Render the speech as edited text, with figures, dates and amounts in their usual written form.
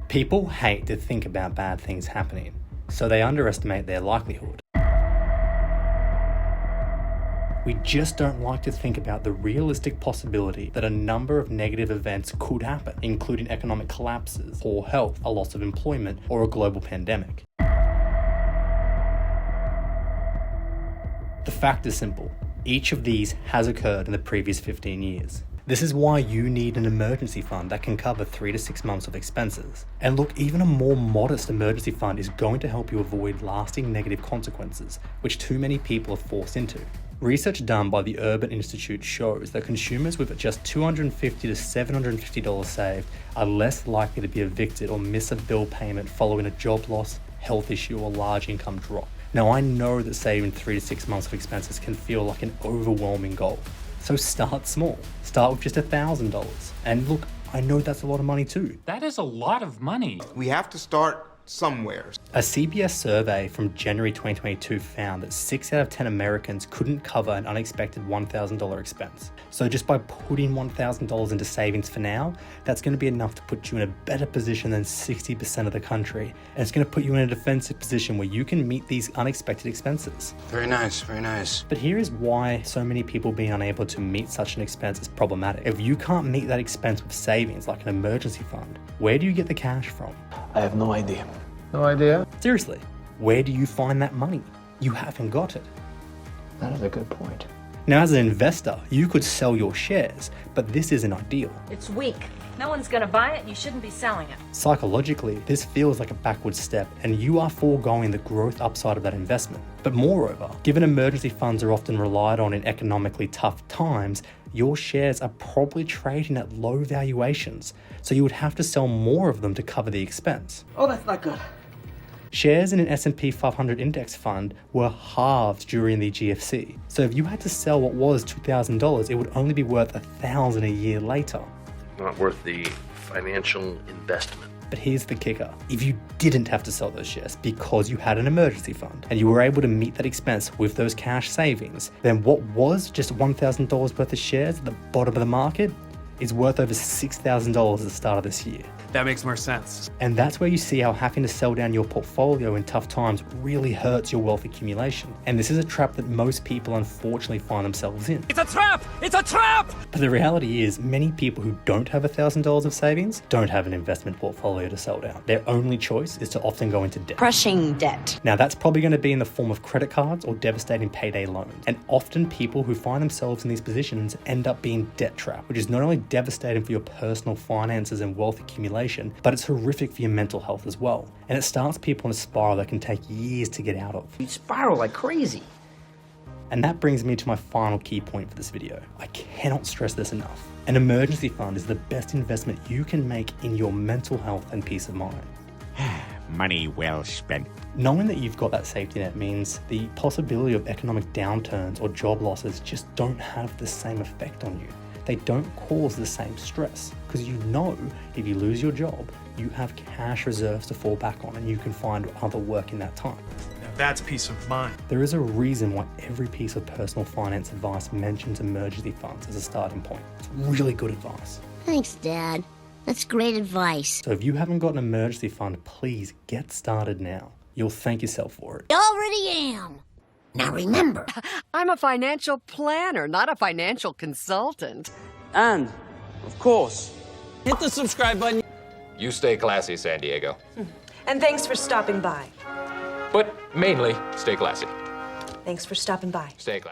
People hate to think about bad things happening, so they underestimate their likelihood. We just don't like to think about the realistic possibility that a number of negative events could happen, including economic collapses, poor health, a loss of employment, or a global pandemic. The fact is simple. Each of these has occurred in the previous 15 years. This is why you need an emergency fund that can cover 3 to 6 months of expenses. And look, even a more modest emergency fund is going to help you avoid lasting negative consequences, which too many people are forced into. Research done by the Urban Institute shows that consumers with just $250 to $750 saved are less likely to be evicted or miss a bill payment following a job loss, health issue, or large income drop. Now, I know that saving 3 to 6 months of expenses can feel like an overwhelming goal. So start small. Start with just $1,000. And look, I know that's a lot of money too. That is a lot of money. We have to start somewhere. A CBS survey from January 2022 found that 6 out of 10 Americans couldn't cover an unexpected $1,000 expense. So just by putting $1,000 into savings for now, that's going to be enough to put you in a better position than 60% of the country. And it's going to put you in a defensive position where you can meet these unexpected expenses. Very nice, very nice. But here is why so many people being unable to meet such an expense is problematic. If you can't meet that expense with savings like an emergency fund, where do you get the cash from? I have no idea. No idea? Seriously, where do you find that money? You haven't got it. That is a good point. Now, as an investor, you could sell your shares, but this isn't ideal. It's weak. No one's gonna buy it, and you shouldn't be selling it. Psychologically, this feels like a backward step, and you are foregoing the growth upside of that investment. But moreover, given emergency funds are often relied on in economically tough times, your shares are probably trading at low valuations, so you would have to sell more of them to cover the expense. Oh, that's not good. Shares in an S&P 500 index fund were halved during the GFC. So if you had to sell what was $2,000, it would only be worth $1,000 a year later. Not worth the financial investment. But here's the kicker. If you didn't have to sell those shares because you had an emergency fund and you were able to meet that expense with those cash savings, then what was just $1,000 worth of shares at the bottom of the market is worth over $6,000 at the start of this year. That makes more sense. And that's where you see how having to sell down your portfolio in tough times really hurts your wealth accumulation. And this is a trap that most people unfortunately find themselves in. It's a trap! It's a trap! But the reality is, many people who don't have $1,000 of savings don't have an investment portfolio to sell down. Their only choice is to often go into debt. Crushing debt. Now, that's probably going to be in the form of credit cards or devastating payday loans. And often people who find themselves in these positions end up being debt trapped, which is not only devastating for your personal finances and wealth accumulation, but it's horrific for your mental health as well. And it starts people in a spiral that can take years to get out of. You spiral like crazy. And that brings me to my final key point for this video. I cannot stress this enough. An emergency fund is the best investment you can make in your mental health and peace of mind. Money well spent. Knowing that you've got that safety net means the possibility of economic downturns or job losses just don't have the same effect on you. They don't cause the same stress because you know if you lose your job, you have cash reserves to fall back on and you can find other work in that time. Now that's peace of mind. There is a reason why every piece of personal finance advice mentions emergency funds as a starting point. It's really good advice. Thanks, Dad. That's great advice. So if you haven't got an emergency fund, please get started now. You'll thank yourself for it. Already am. Now remember, I'm a financial planner, not a financial consultant. And, of course, hit the subscribe button. You stay classy, San Diego. And thanks for stopping by. But mainly, stay classy. Thanks for stopping by. Stay classy.